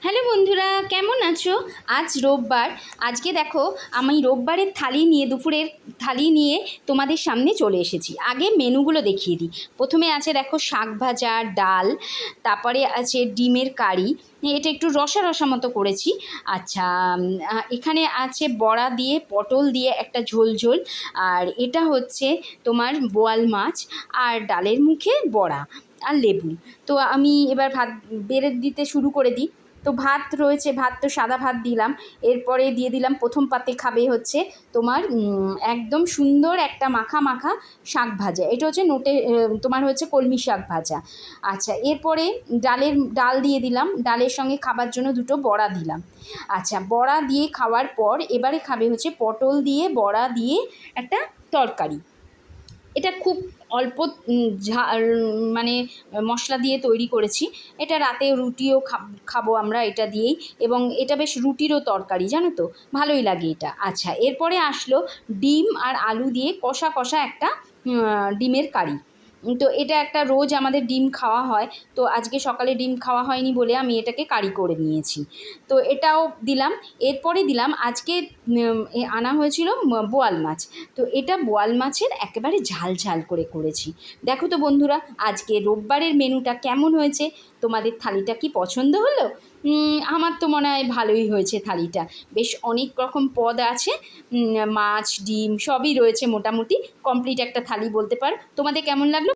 Hello বন্ধুরা, কেমন আছো? আজ রোববার। আজকে দেখো আমি রোববারের থালি নিয়ে, দুপুরের থালি নিয়ে তোমাদের সামনে চলে এসেছি। আগে মেনুগুলো দেখিয়ে দিই। প্রথমে আছে দেখো শাক ভাজা, ডাল, তারপরে আছে ডিমের কারি, এটা একটু রসা রসা মতো করেছি। আচ্ছা, এখানে আছে বড়া দিয়ে, পটল দিয়ে একটা ঝোল ঝোল, আর এটা হচ্ছে তোমার বোয়াল মাছ, আর ডালের মুখে বড়া আর লেবু। তো আমি এবার ভাত বেড়ে দিতে শুরু করে দিই। তো ভাত রয়েছে, ভাত তো সাদা ভাত দিলাম। এরপরে দিয়ে দিলাম, প্রথম পাতে খাবে হচ্ছে তোমার একদম সুন্দর একটা মাখা মাখা শাক ভাজা। এটা হচ্ছে তোমার হচ্ছে কলমি শাক ভাজা। আচ্ছা, এরপরে ডাল দিয়ে দিলাম, ডালের সঙ্গে খাবার জন্য দুটো বড়া দিলাম। আচ্ছা, বড়া দিয়ে খাওয়ার পর এবারে খাবে হচ্ছে পটল দিয়ে বড়া দিয়ে একটা তরকারি। এটা খুব অল্প ঝাল, মানে মশলা দিয়ে তৈরি করেছি। এটা রাতে রুটিও খাবো আমরা এটা দিয়েই, এবং এটা বেশ রুটিরও তরকারি, জানো তো, ভালোই লাগে এটা। আচ্ছা, এরপরে আসলো ডিম আর আলু দিয়ে কষা কষা একটা ডিমের কারি। তো এটা একটা, রোজ আমাদের ডিম খাওয়া হয়, তো আজকে সকালে ডিম খাওয়া হয়নি বলে আমি এটাকে কারি করে নিয়েছি। তো এটাও দিলাম। এরপরে দিলাম, আজকে আনা হয়েছিল বোয়াল মাছ। তো এটা বোয়াল মাছের একেবারে ঝাল ঝাল করে করেছি। দেখো তো বন্ধুরা, আজকে রোববারের মেনুটা কেমন হয়েছে? তোমাদের থালিটা কি পছন্দ হলো? আমার তো মনে হয় ভালোই হয়েছে থালিটা। বেশ অনেক রকম পদ আছে, মাছ ডিম সবই রয়েছে, মোটামুটি কমপ্লিট একটা থালি বলতে পারো। তোমাদের কেমন লাগলো?